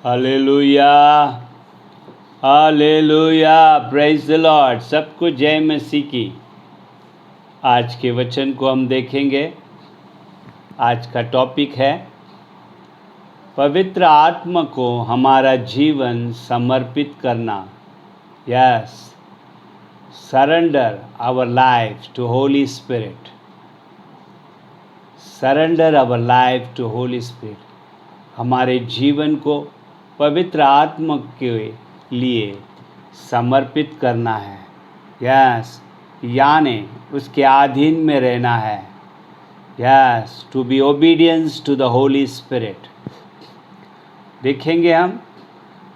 Hallelujah, hallelujah, praise the Lord. सबको जय मसीह की। आज के वचन को हम देखेंगे। आज का टॉपिक है पवित्र आत्मा को हमारा जीवन समर्पित करना। Yes, surrender our life to Holy Spirit. Surrender our life to Holy Spirit. हमारे जीवन को पवित्र आत्मा के लिए समर्पित करना है। यस, यानी उसके अधीन में रहना है। Yes, to be obedience to the Holi Spirit. देखेंगे हम,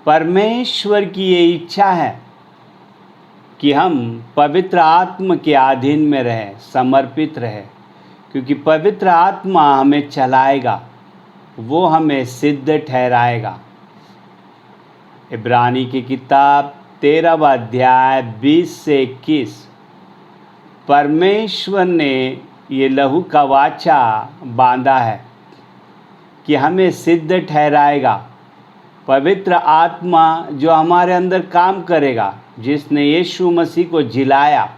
परमेश्वर की ये इच्छा है कि हम पवित्र आत्मा के अधीन में रहें, समर्पित रहें, क्योंकि पवित्र आत्मा हमें चलाएगा, वो हमें सिद्ध ठहराएगा। इब्रानी की किताब 13वां अध्याय 20 से 21। परमेश्वर ने ये लहू का वाचा बांधा है कि हमें सिद्ध ठहराएगा। पवित्र आत्मा जो हमारे अंदर काम करेगा, जिसने यीशु मसीह को जिलाया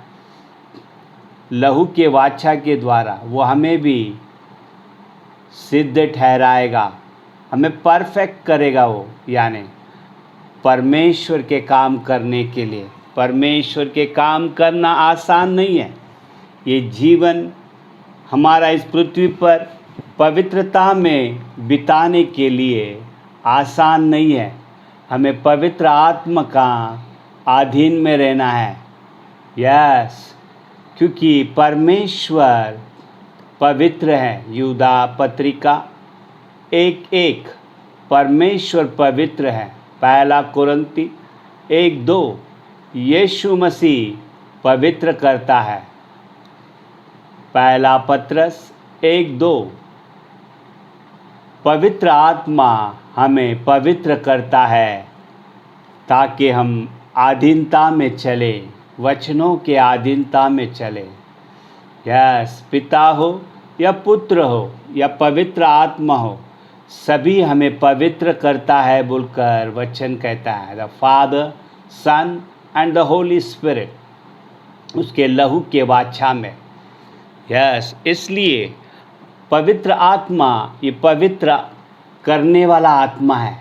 लहू के वाचा के द्वारा, वो हमें भी सिद्ध ठहराएगा, हमें परफेक्ट करेगा। वो यानी परमेश्वर के काम करने के लिए। परमेश्वर के काम करना आसान नहीं है। ये जीवन हमारा इस पृथ्वी पर पवित्रता में बिताने के लिए आसान नहीं है। हमें पवित्र आत्मा का अधीन में रहना है। यस, क्योंकि परमेश्वर पवित्र है। यूदा पत्रिका 1:1। परमेश्वर पवित्र है। पहला कुरिन्ती 1:2। यीशु मसीह पवित्र करता है। पहला पत्रस 1:2। पवित्र आत्मा हमें पवित्र करता है ताकि हम अधीनता में चले, वचनों के अधीनता में चले। यस, पिता हो या पुत्र हो या पवित्र आत्मा हो, सभी हमें पवित्र करता है बोलकर वचन कहता है। The Father, Son and the Holi Spirit, उसके लहू के वाचा में। यस, इसलिए पवित्र आत्मा ये पवित्र करने वाला आत्मा है।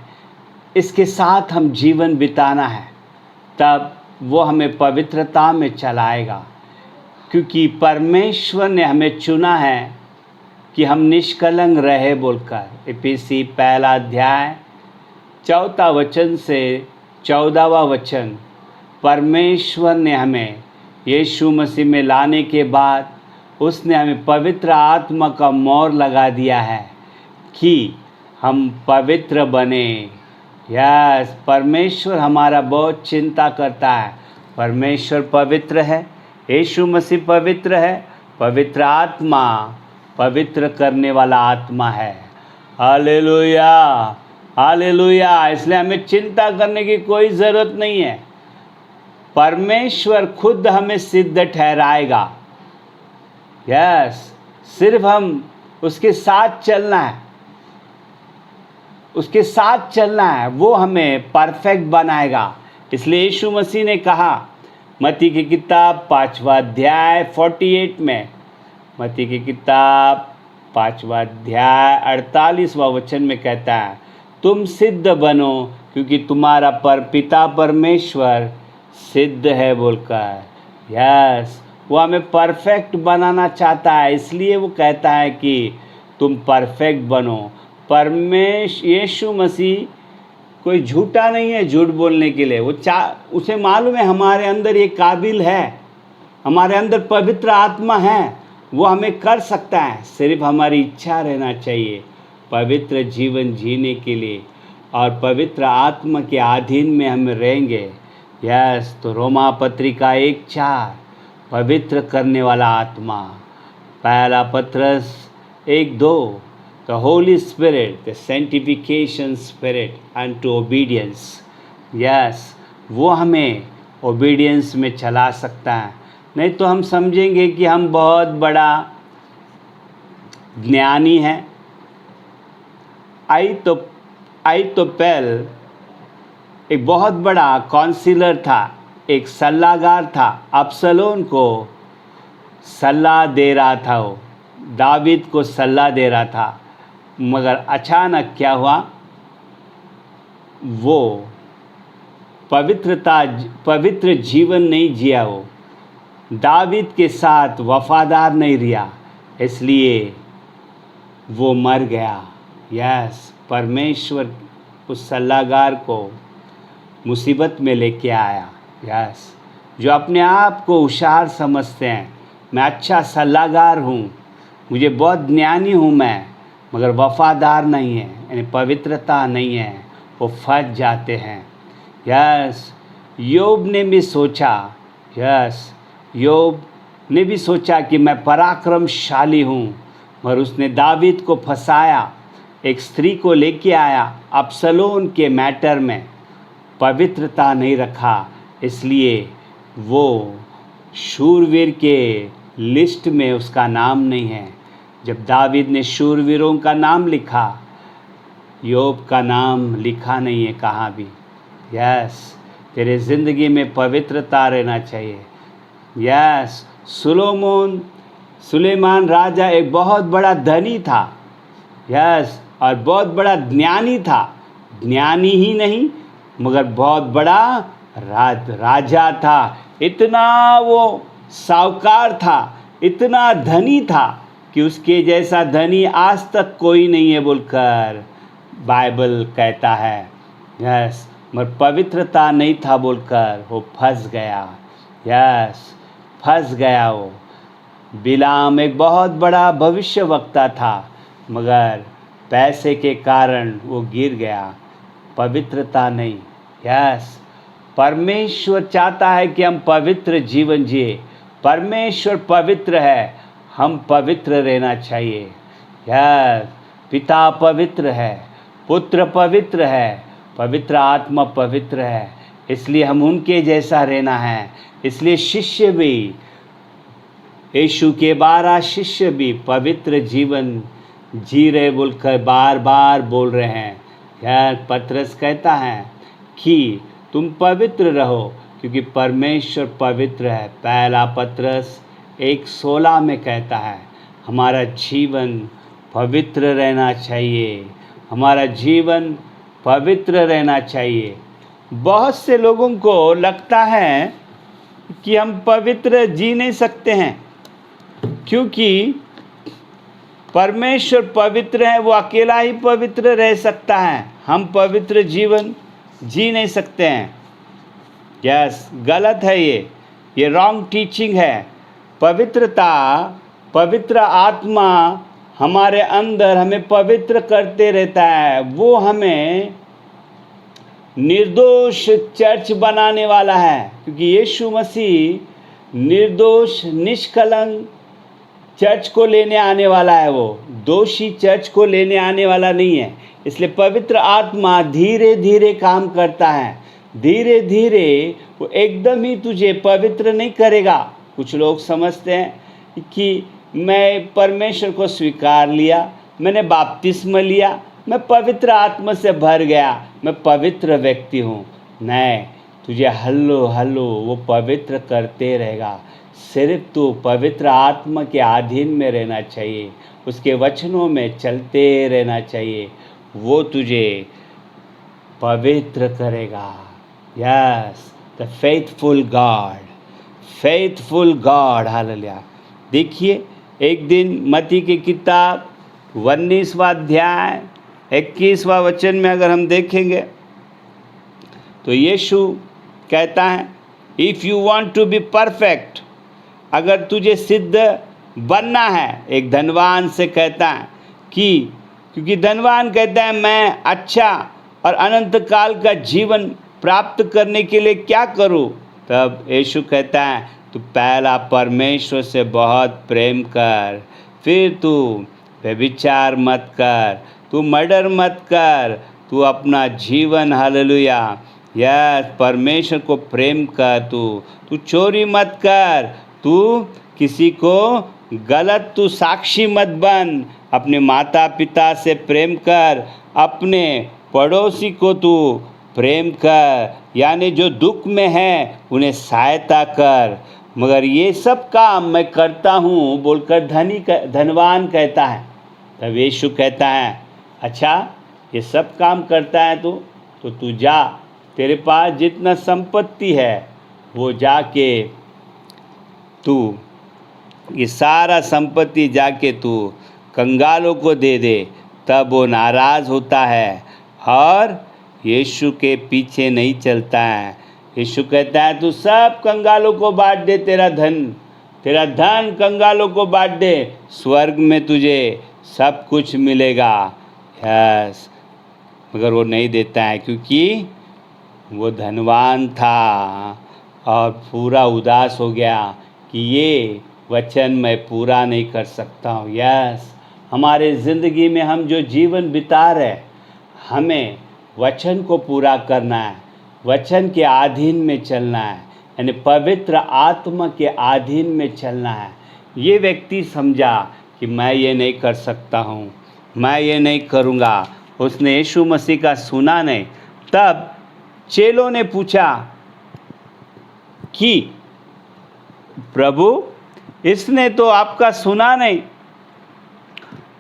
इसके साथ हम जीवन बिताना है, तब वो हमें पवित्रता में चलाएगा। क्योंकि परमेश्वर ने हमें चुना है कि हम निष्कलंक रहे बोलकर। इफिसी 1 अध्याय 4 वचन से 14वां वचन। परमेश्वर ने हमें यीशु मसीह में लाने के बाद उसने हमें पवित्र आत्मा का मोहर लगा दिया है कि हम पवित्र बने। यस, परमेश्वर हमारा बहुत चिंता करता है। परमेश्वर पवित्र है, यीशु मसीह पवित्र है, पवित्र आत्मा पवित्र करने वाला आत्मा है। Hallelujah, hallelujah. इसलिए हमें चिंता करने की कोई ज़रूरत नहीं है। परमेश्वर खुद हमें सिद्ध ठहराएगा। यस, सिर्फ हम उसके साथ चलना है, उसके साथ चलना है, वो हमें परफेक्ट बनाएगा। इसलिए यीशु मसीह ने कहा मत्ती की किताब 5वां अध्याय 48 में, मत्ती की किताब 5वां अध्याय 48वां वचन में कहता है, तुम सिद्ध बनो क्योंकि तुम्हारा पिता परमेश्वर सिद्ध है बोलकर। यस, वो हमें परफेक्ट बनाना चाहता है। इसलिए वो कहता है कि तुम परफेक्ट बनो। यीशु मसीह कोई झूठा नहीं है झूठ बोलने के लिए। उसे मालूम है हमारे अंदर ये काबिल है, हमारे अंदर पवित्र आत्मा है, वो हमें कर सकता है। सिर्फ हमारी इच्छा रहना चाहिए पवित्र जीवन जीने के लिए, और पवित्र आत्मा के अधीन में हम रहेंगे। यस, तो रोमा पत्रिका 1:4, पवित्र करने वाला आत्मा। पहला पत्रस 1:2, the Holi spirit, the sanctification spirit and to obedience. Yes, वो हमें ओबीडियंस में चला सकता है। नहीं तो हम समझेंगे कि हम बहुत बड़ा ज्ञानी हैं। आई तो अहीतोपेल एक बहुत बड़ा काउंसिलर था, एक सल्लागार था। अबसलोम को सलाह दे रहा था, वो दावीद को सलाह दे रहा था। मगर अचानक क्या हुआ, वो पवित्र जीवन नहीं जिया, वो दावीद के साथ वफादार नहीं रहा, इसलिए वो मर गया। यस, परमेश्वर उस सल्लागार को मुसीबत में लेके आया। यस, जो अपने आप को होशियार समझते हैं, मैं अच्छा सल्लागार हूँ, मुझे बहुत ज्ञानी हूँ मैं, मगर वफादार नहीं है, यानी पवित्रता नहीं है, वो फंस जाते हैं। यस, योब ने भी सोचा, योब ने भी सोचा कि मैं पराक्रमशाली हूँ, मगर उसने दावीद को फंसाया, एक स्त्री को लेके आया। अबसलोम के मैटर में पवित्रता नहीं रखा, इसलिए वो शूरवीर के लिस्ट में उसका नाम नहीं है। जब दावीद ने शूरवीरों का नाम लिखा, योब का नाम लिखा नहीं है कहाँ भी। यस, तेरे ज़िंदगी में पवित्रता रहना चाहिए। यस, सुलेमान राजा एक बहुत बड़ा धनी था। यस, और बहुत बड़ा ज्ञानी था। ज्ञानी ही नहीं, मगर बहुत बड़ा राजा था। इतना वो साहूकार था, इतना धनी था कि उसके जैसा धनी आज तक कोई नहीं है बोलकर बाइबल कहता है। यस, मगर पवित्रता नहीं था बोलकर वो फंस गया। यस, फंस गया वो। बिलाम एक बहुत बड़ा भविष्यवक्ता था, मगर पैसे के कारण वो गिर गया, पवित्रता नहीं। यस, परमेश्वर चाहता है कि हम पवित्र जीवन जिए। परमेश्वर पवित्र है, हम पवित्र रहना चाहिए। यस, पिता पवित्र है, पुत्र पवित्र है, पवित्र आत्मा पवित्र है, इसलिए हम उनके जैसा रहना है। इसलिए शिष्य भी, यीशु के 12 शिष्य भी पवित्र जीवन जी रहे बोलकर बार बार बोल रहे हैं। यार, पतरस कहता है कि तुम पवित्र रहो क्योंकि परमेश्वर पवित्र है। पहला पतरस 1:16 में कहता है हमारा जीवन पवित्र रहना चाहिए, हमारा जीवन पवित्र रहना चाहिए। बहुत से लोगों को लगता है कि हम पवित्र जी नहीं सकते हैं, क्योंकि परमेश्वर पवित्र है, वो अकेला ही पवित्र रह सकता है। हम पवित्र जीवन जी नहीं सकते हैं। यस, गलत है ये रॉन्ग टीचिंग है। पवित्रता, पवित्र आत्मा हमारे अंदर हमें पवित्र करते रहता है। वो हमें निर्दोष चर्च बनाने वाला है, क्योंकि यीशु मसीह निर्दोष निष्कलंक चर्च को लेने आने वाला है। वो दोषी चर्च को लेने आने वाला नहीं है। इसलिए पवित्र आत्मा धीरे धीरे काम करता है। धीरे धीरे वो एकदम ही तुझे पवित्र नहीं करेगा। कुछ लोग समझते हैं कि मैं परमेश्वर को स्वीकार लिया, मैंने बपतिस्मा लिया, मैं पवित्र आत्मा से भर गया, मैं पवित्र व्यक्ति हूँ। नहीं, तुझे हल्लो वो पवित्र करते रहेगा। सिर्फ तू पवित्र आत्मा के अधीन में रहना चाहिए, उसके वचनों में चलते रहना चाहिए, वो तुझे पवित्र करेगा। Yes, the faithful God, hallelujah. देखिए, एक दिन मत्ती की किताब 19वां अध्याय 21वां वचन में अगर हम देखेंगे तो यीशु कहता है, if you want to be perfect, अगर तुझे सिद्ध बनना है, एक धनवान से कहता है कि, क्योंकि धनवान कहता है मैं अच्छा और अनंत काल का जीवन प्राप्त करने के लिए क्या करूं? तब यीशु कहता है तू पहला परमेश्वर से बहुत प्रेम कर, फिर तू व्यभिचार मत कर, तू मर्डर मत कर, तू अपना जीवन, हालेलुया, यस, परमेश्वर को प्रेम कर, तू चोरी मत कर, तू किसी को गलत तू साक्षी मत बन, अपने माता पिता से प्रेम कर, अपने पड़ोसी को तू प्रेम कर, यानी जो दुख में है उन्हें सहायता कर। मगर ये सब काम मैं करता हूँ बोलकर धनवान कहता है। तब यीशु कहता है, अच्छा ये सब काम करता है तो तू जा, तेरे पास जितना संपत्ति है वो जाके तू ये सारा संपत्ति जाके तू कंगालों को दे दे। तब वो नाराज़ होता है और यीशु के पीछे नहीं चलता है। यीशु कहता है तू सब कंगालों को बांट दे, तेरा धन कंगालों को बांट दे, स्वर्ग में तुझे सब कुछ मिलेगा। यस, मगर वो नहीं देता है क्योंकि वो धनवान था और पूरा उदास हो गया कि ये वचन मैं पूरा नहीं कर सकता हूँ। यस, हमारे ज़िंदगी में हम जो जीवन बिता रहे, हमें वचन को पूरा करना है, वचन के अधीन में चलना है, यानी पवित्र आत्मा के अधीन में चलना है। ये व्यक्ति समझा कि मैं ये नहीं कर सकता हूँ, मैं ये नहीं करूँगा, उसने यीशु मसीह का सुना नहीं। तब चेलों ने पूछा कि प्रभु इसने तो आपका सुना नहीं,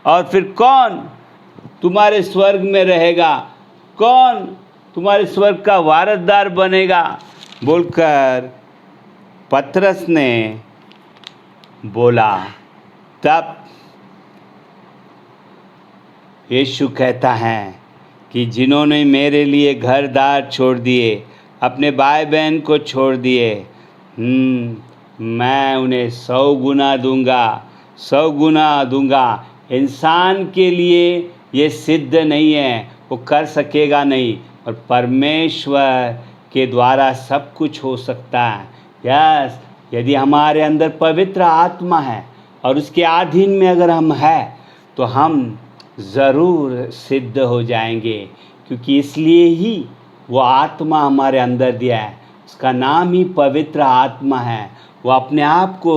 और फिर कौन तुम्हारे स्वर्ग में रहेगा, कौन तुम्हारे स्वर्ग का वारसदार बनेगा बोलकर पतरस ने बोला। तब यीशु कहता है कि जिन्होंने मेरे लिए घर दार छोड़ दिए, अपने भाई बहन को छोड़ दिए, मैं उन्हें 100 गुना दूंगा, 100 गुना दूंगा। इंसान के लिए ये सिद्ध नहीं है, वो कर सकेगा नहीं, और परमेश्वर के द्वारा सब कुछ हो सकता है। यस, यदि हमारे अंदर पवित्र आत्मा है और उसके अधीन में अगर हम हैं तो हम ज़रूर सिद्ध हो जाएंगे, क्योंकि इसलिए ही वो आत्मा हमारे अंदर दिया है, उसका नाम ही पवित्र आत्मा है। वो अपने आप को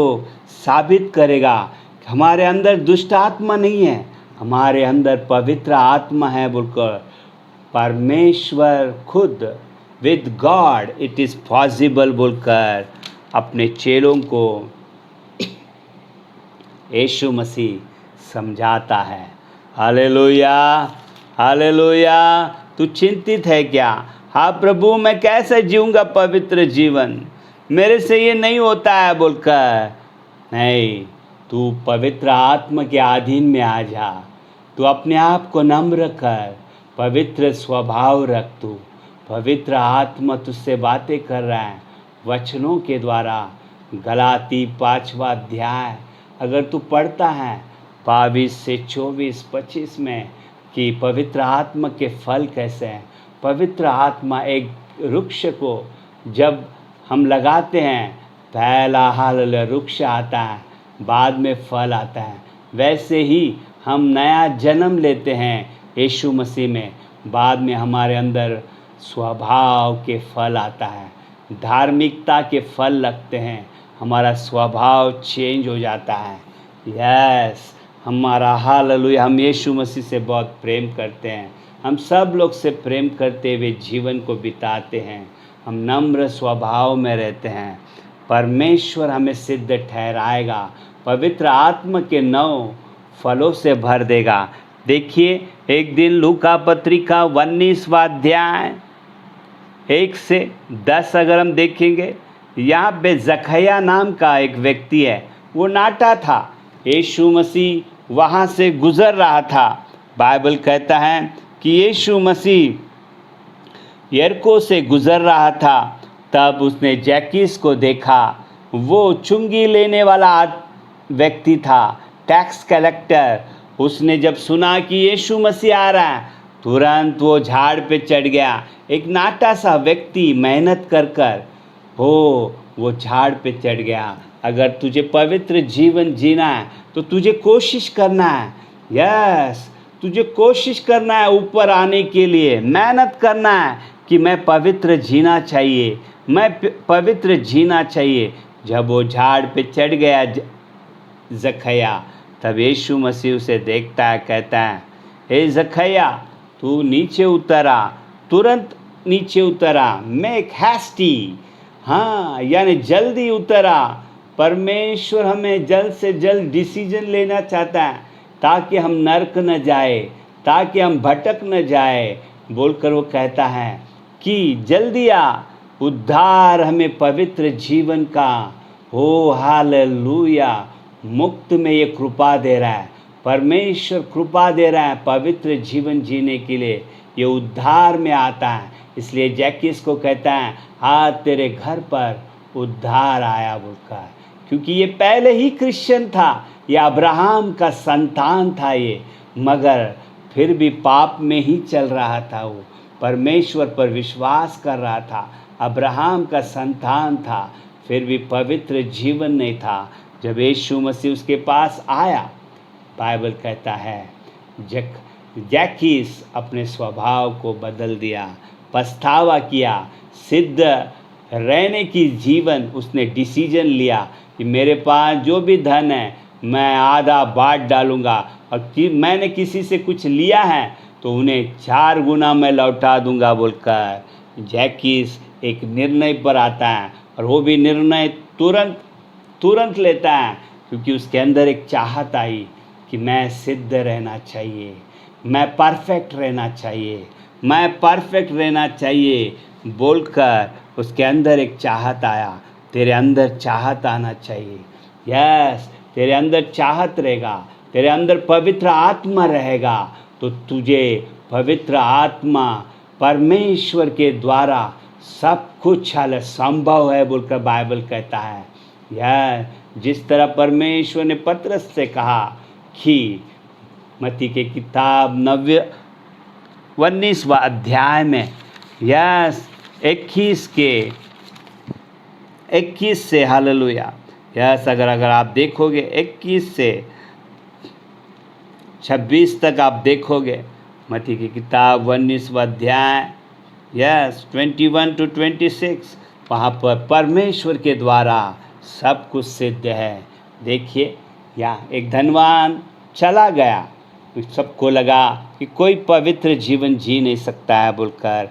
साबित करेगा कि हमारे अंदर दुष्ट आत्मा नहीं है, हमारे अंदर पवित्र आत्मा है बोलकर परमेश्वर खुद with God it is possible बोलकर अपने चेलों को यीशु मसीह समझाता है। Hallelujah, hallelujah. तू चिंतित है क्या? हाँ प्रभु, मैं कैसे जीऊँगा पवित्र जीवन, मेरे से ये नहीं होता है बोलकर। नहीं, तू पवित्र आत्मा के अधीन में आ जा, तू अपने आप को नम्र कर, पवित्र स्वभाव रख। तू पवित्र आत्मा तुझसे बातें कर रहा है वचनों के द्वारा। गलाती 5वां अध्याय अगर तू पढ़ता है 22 से 24, 25 में कि पवित्र आत्मा के फल कैसे हैं। पवित्र आत्मा एक वृक्ष को जब हम लगाते हैं, पहला हाल वृक्ष आता है, बाद में फल आता है, वैसे ही हम नया जन्म लेते हैं यीशु मसीह में, बाद में हमारे अंदर स्वभाव के फल आता है, धार्मिकता के फल लगते हैं, हमारा स्वभाव चेंज हो जाता है। यस, हमारा हालेलुया, हम यीशु मसीह से बहुत प्रेम करते हैं, हम सब लोग से प्रेम करते हुए जीवन को बिताते हैं, हम नम्र स्वभाव में रहते हैं। परमेश्वर हमें सिद्ध ठहराएगा, पवित्र आत्मा के 9 फलों से भर देगा। देखिए, एक दिन लूका पत्रिका 19वां अध्याय 1 से 10 अगर हम देखेंगे, यहाँ पे जकैया नाम का एक व्यक्ति है, वो नाटा था। यीशु मसीह वहाँ से गुज़र रहा था। बाइबल कहता है कि यीशु मसीह यरीको से गुज़र रहा था, तब उसने जैकिस को देखा। वो चुंगी लेने वाला व्यक्ति था, टैक्स कलेक्टर। उसने जब सुना कि यीशु मसीह आ रहा है, तुरंत वो झाड़ पे चढ़ गया। एक नाटा सा व्यक्ति मेहनत कर कर वो झाड़ पे चढ़ गया। अगर तुझे पवित्र जीवन जीना है तो तुझे कोशिश करना है। यस, तुझे कोशिश करना है ऊपर आने के लिए, मेहनत करना है कि मैं पवित्र जीना चाहिए, मैं पवित्र जीना चाहिए। जब वो झाड़ पे चढ़ गया जकैया, तब यीशु मसीह उसे देखता है, कहता है, हे जकैया, तू नीचे उतरा, तुरंत नीचे उतरा, मेक हैस्टी, हाँ यानी जल्दी उतरा। परमेश्वर हमें जल्द से जल्द डिसीजन लेना चाहता है ताकि हम नरक न जाए, ताकि हम भटक न जाए बोलकर वो कहता है कि जल्दी आ, उद्धार हमें पवित्र जीवन का, ओ हालेलुया, मुक्त में ये कृपा दे रहा है। परमेश्वर कृपा दे रहा है पवित्र जीवन जीने के लिए, ये उद्धार में आता है। इसलिए जैकिस को कहता है आज तेरे घर पर उद्धार आया बोलकर, क्योंकि ये पहले ही क्रिश्चियन था, ये अब्राहम का संतान था ये, मगर फिर भी पाप में ही चल रहा था। वो परमेश्वर पर विश्वास कर रहा था, अब्राहम का संतान था, फिर भी पवित्र जीवन नहीं था। जब यीशु मसीह उसके पास आया, बाइबल कहता है जैकिस अपने स्वभाव को बदल दिया, पछतावा किया, सिद्ध रहने की जीवन उसने डिसीजन लिया कि मेरे पास जो भी धन है मैं आधा बांट डालूंगा, और कि मैंने किसी से कुछ लिया है तो उन्हें 4 गुना मैं लौटा दूंगा बोलकर जैकिस एक निर्णय पर आता है। और वो भी निर्णय तुरंत लेता है, क्योंकि उसके अंदर एक चाहत आई कि मैं सिद्ध रहना चाहिए, मैं परफेक्ट रहना चाहिए, मैं परफेक्ट रहना चाहिए बोलकर उसके अंदर एक चाहत आया। तेरे अंदर चाहत आना चाहिए। यस, तेरे अंदर चाहत रहेगा, तेरे अंदर पवित्र आत्मा रहेगा, तो तुझे पवित्र आत्मा परमेश्वर के द्वारा सब कुछ संभव है बोलकर बाइबल कहता है। यह जिस तरह परमेश्वर ने पतरस से कहा कि मत्ती के किताब 19वां अध्याय में यस 21 से हालेलुया, यस अगर आप देखोगे 21 से 26 तक आप देखोगे, मत्ती की किताब 19वां अध्याय यस 21 to 26, वहाँ पर परमेश्वर के द्वारा सब कुछ सिद्ध है। देखिए यहाँ एक धनवान चला गया, सबको लगा कि कोई पवित्र जीवन जी नहीं सकता है बोलकर,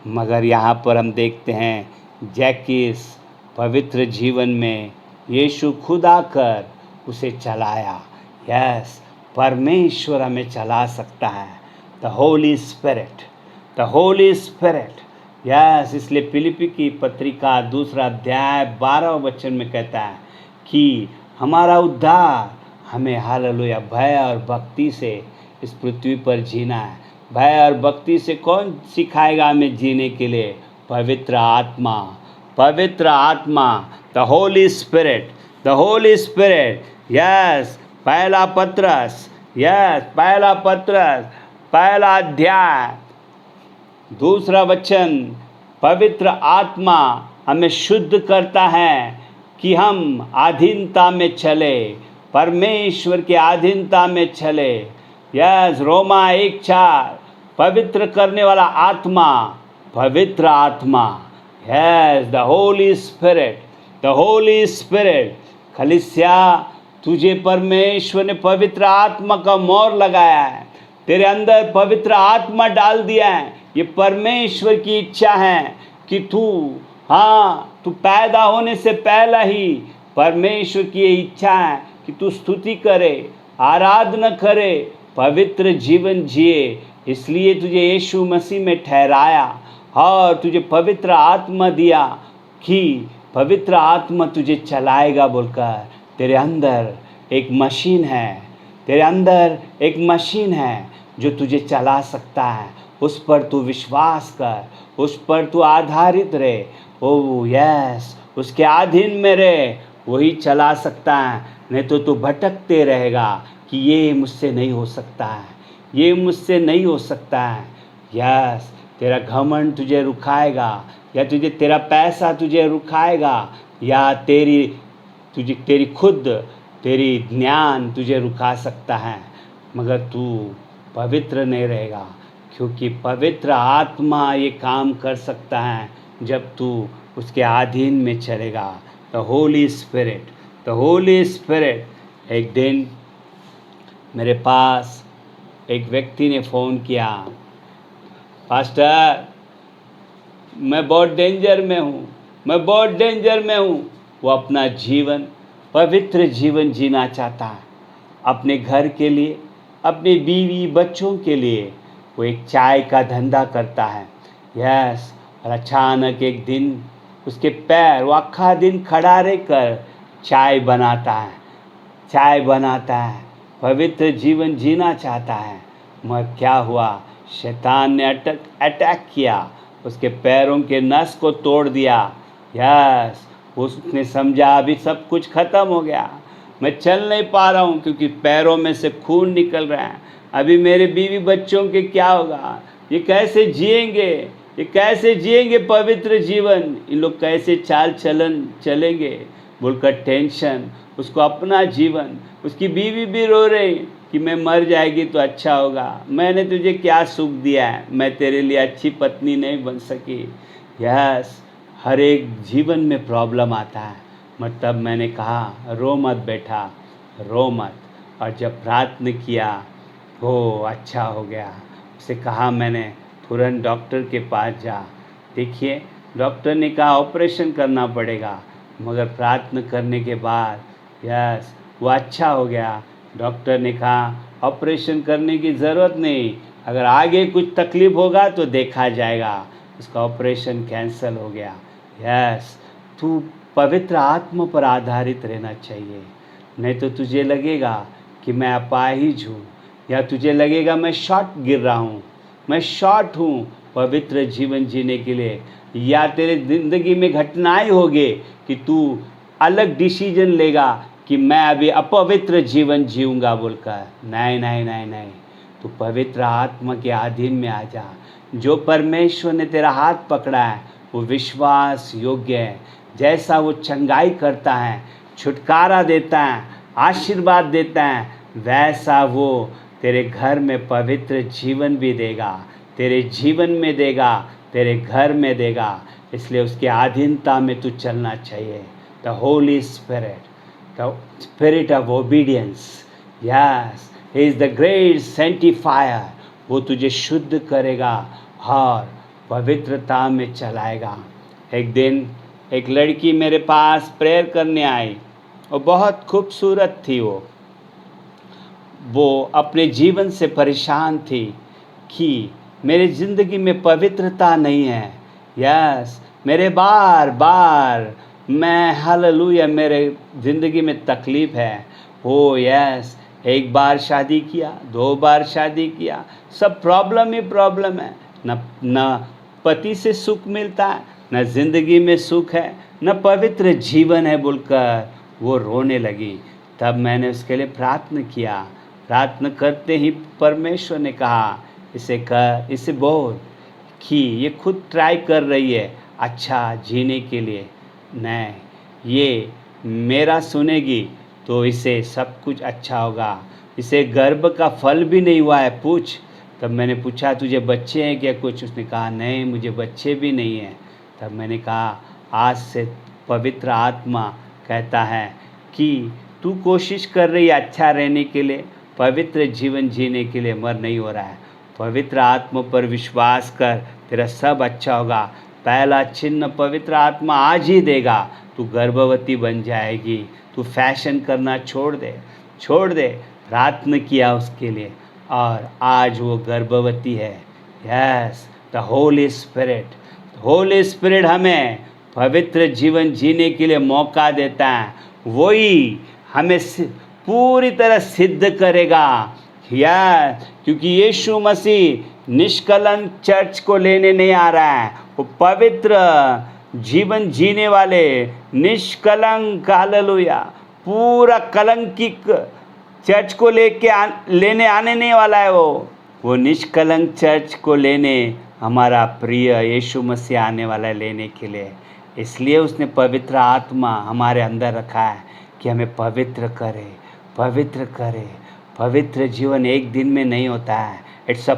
मगर यहाँ पर हम देखते हैं जैकिस पवित्र जीवन में यीशु खुद आकर उसे चलाया। यस, परमेश्वर हमें चला सकता है, द होली स्पिरिट। यस, इसलिए फिलिप्पी की पत्रिका 2 अध्याय 12 वचन में कहता है कि हमारा उद्धार हमें हालेलुया भय और भक्ति से इस पृथ्वी पर जीना है। भय और भक्ति से कौन सिखाएगा हमें जीने के लिए? पवित्र आत्मा, द होली स्पिरिट। यस, पहला पत्रस, पहला अध्याय 2 वचन, पवित्र आत्मा हमें शुद्ध करता है कि हम अधीनता में चले, परमेश्वर की अधीनता में चले। यस, रोमा 1:4, पवित्र करने वाला आत्मा, पवित्र आत्मा। Yes, the Holi spirit. खलीसिया, तुझे परमेश्वर ने पवित्र आत्मा का मोहर लगाया है, तेरे अंदर पवित्र आत्मा डाल दिया है। ये परमेश्वर की इच्छा है कि तू पैदा होने से पहला ही परमेश्वर की ये इच्छा है कि तू स्तुति करे, आराधना करे, पवित्र जीवन जिए। इसलिए तुझे यीशु मसीह में ठहराया और तुझे पवित्र आत्मा दिया कि पवित्र आत्मा तुझे चलाएगा बोलकर। तेरे अंदर एक मशीन है जो तुझे चला सकता है। उस पर तू विश्वास कर, उस पर तू आधारित रहे। ओह यस, उसके अधीन में रहे, वही चला सकता है। नहीं तो तू भटकते रहेगा कि ये मुझसे नहीं हो सकता है, ये मुझसे नहीं हो सकता है। यस, तेरा घमंड तुझे रुकाएगा, या तेरा पैसा तुझे रुकाएगा, या तेरी ज्ञान तुझे रुका सकता है, मगर तू पवित्र नहीं रहेगा। क्योंकि पवित्र आत्मा ये काम कर सकता है जब तू उसके अधीन में चलेगा। The Holi spirit. एक दिन मेरे पास एक व्यक्ति ने फ़ोन किया पास्टर मैं बहुत डेंजर में हूँ, मैं बहुत डेंजर में हूँ। वो अपना जीवन, पवित्र जीवन जीना चाहता है, अपने घर के लिए, अपने बीवी बच्चों के लिए। वो एक चाय का धंधा करता है। यस, और अचानक एक दिन उसके पैर, वो आखा दिन खड़ा रहकर चाय बनाता है, पवित्र जीवन जीना चाहता है। मगर क्या हुआ, शैतान ने अटैक किया, उसके पैरों के नस को तोड़ दिया। यस, उसने समझा अभी सब कुछ ख़त्म हो गया, मैं चल नहीं पा रहा हूँ क्योंकि पैरों में से खून निकल रहा है। अभी मेरे बीवी बच्चों के क्या होगा, ये कैसे जिएंगे पवित्र जीवन, इन लोग कैसे चाल चलन चलेंगे बोलकर टेंशन। उसको अपना जीवन, उसकी बीवी भी रो रही कि मैं मर जाएगी तो अच्छा होगा, मैंने तुझे क्या सुख दिया है, मैं तेरे लिए अच्छी पत्नी नहीं बन सकी। यस, हर एक जीवन में प्रॉब्लम आता है। मतलब मैंने कहा रो मत बेटा, रो मत। और जब प्रार्थना किया वो अच्छा हो गया। उसे कहा मैंने तुरंत डॉक्टर के पास जा। देखिए, डॉक्टर ने कहा ऑपरेशन करना पड़ेगा, मगर प्रार्थना करने के बाद यस वो अच्छा हो गया। डॉक्टर ने कहा ऑपरेशन करने की ज़रूरत नहीं, अगर आगे कुछ तकलीफ़ होगा तो देखा जाएगा। उसका ऑपरेशन कैंसिल हो गया। यस, तू पवित्र आत्मा पर आधारित रहना चाहिए, नहीं तो तुझे लगेगा कि मैं अपाहिज हूँ, या तुझे लगेगा मैं शॉर्ट गिर रहा हूँ, मैं शॉर्ट हूँ पवित्र जीवन जीने के लिए। या तेरे ज़िंदगी में घटनाएं होगी कि तू अलग डिसीजन लेगा कि मैं अभी अपवित्र जीवन जीऊँगा बोलकर। नहीं नहीं नहीं नहीं, तू पवित्र आत्मा के अधीन में आ जा। जो परमेश्वर ने तेरा हाथ पकड़ा है वो विश्वास योग्य है। जैसा वो चंगाई करता है, छुटकारा देता है, आशीर्वाद देता है, वैसा वो तेरे घर में पवित्र जीवन भी देगा, तेरे जीवन में देगा, तेरे घर में देगा। इसलिए उसके अधीनता में तू चलना चाहिए। The Holi spirit, the spirit of obedience, yes, he is the great sanctifier. वो तुझे शुद्ध करेगा और पवित्रता में चलाएगा। एक दिन एक लड़की मेरे पास प्रेयर करने आई और बहुत खूबसूरत थी। वो अपने जीवन से परेशान थी कि मेरे ज़िंदगी में पवित्रता नहीं है। यस, मेरे बार मैं हालेलुया, मेरे ज़िंदगी में तकलीफ़ है। ओ यस, एक बार शादी किया, 2 बार शादी किया, सब प्रॉब्लम ही प्रॉब्लम है। न पति से सुख मिलता है, न ज़िंदगी में सुख है, न पवित्र जीवन है बोलकर वो रोने लगी। तब मैंने उसके लिए प्रार्थना किया। प्रार्थना करते ही परमेश्वर ने कहा इसे बोल कि ये खुद ट्राई कर रही है अच्छा जीने के लिए, नहीं, ये मेरा सुनेगी तो इसे सब कुछ अच्छा होगा। इसे गर्भ का फल भी नहीं हुआ है, पूछ। तब मैंने पूछा तुझे बच्चे हैं क्या कुछ? उसने कहा नहीं, मुझे बच्चे भी नहीं हैं। तब मैंने कहा आज से पवित्र आत्मा कहता है कि तू कोशिश कर रही है अच्छा रहने के लिए, पवित्र जीवन जीने के लिए, मर नहीं हो रहा है। पवित्र आत्मा पर विश्वास कर, तेरा सब अच्छा होगा। पहला चिन्ह पवित्र आत्मा आज ही देगा। तू गर्भवती बन जाएगी। तू फैशन करना छोड़ दे। प्रार्थना किया उसके लिए और आज वो गर्भवती है। यस, द होली स्पिरिट हमें पवित्र जीवन जीने के लिए मौका देता है। वही हमें पूरी तरह सिद्ध करेगा। क्योंकि यीशु मसीह निष्कलंक चर्च को लेने नहीं आ रहा है, वो पवित्र जीवन जीने वाले निष्कलंक, हालेलुया, पूरा कलंकित चर्च को लेने आने नहीं वाला है। वो निष्कलंक चर्च को लेने हमारा प्रिय यीशु मसीह आने वाला है लेने के लिए। इसलिए उसने पवित्र आत्मा हमारे अंदर रखा है कि हमें पवित्र करे। पवित्र जीवन एक दिन में नहीं होता है, इट्स अ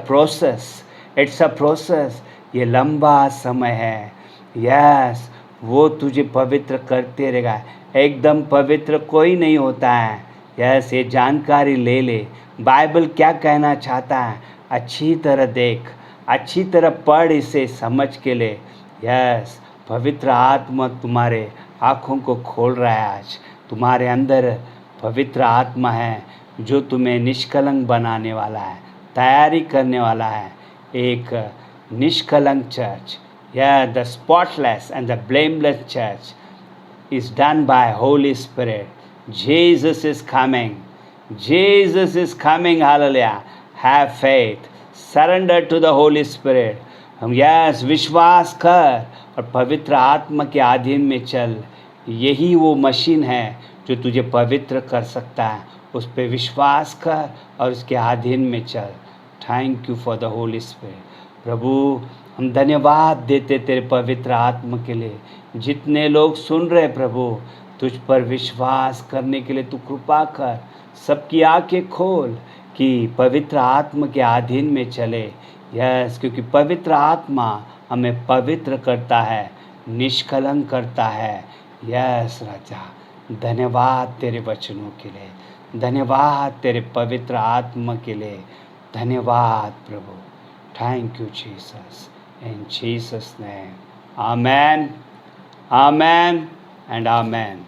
प्रोसेस। ये लंबा समय है। यस, वो तुझे पवित्र करते रहेगा। एकदम पवित्र कोई नहीं होता है। यस, ये जानकारी ले ले, बाइबल क्या कहना चाहता है अच्छी तरह देख। अच्छी तरह पढ़ इसे, समझ के ले। यस, पवित्र आत्मा तुम्हारे आँखों को खोल रहा है आज। तुम्हारे अंदर पवित्र आत्मा है जो तुम्हें निष्कलंक बनाने वाला है, तैयारी करने वाला है एक निष्कलंक church. The spotless and the blameless church is done by Holy Spirit. Jesus is coming. Jesus is coming. Hallelujah. Have faith. Surrender to the Holy Spirit. हम यस विश्वास कर और पवित्र आत्मा के अधीन में चल। यही वो मशीन है जो तुझे पवित्र कर सकता है। उस पर विश्वास कर और उसके अधीन में चल। Thank you for the Holi spirit. प्रभु, हम धन्यवाद देते तेरे पवित्र आत्मा के लिए। जितने लोग सुन रहे प्रभु, तुझ पर विश्वास करने के लिए तू कृपा कर, सबकी आंखें खोल कि पवित्र आत्मा के अधीन में चले। यस, क्योंकि पवित्र आत्मा हमें पवित्र करता है, निष्कलंक करता है। यस राजा, धन्यवाद तेरे वचनों के लिए, धन्यवाद तेरे पवित्र आत्मा के लिए, धन्यवाद प्रभु। Thank you Jesus, in Jesus name, amen, amen and amen.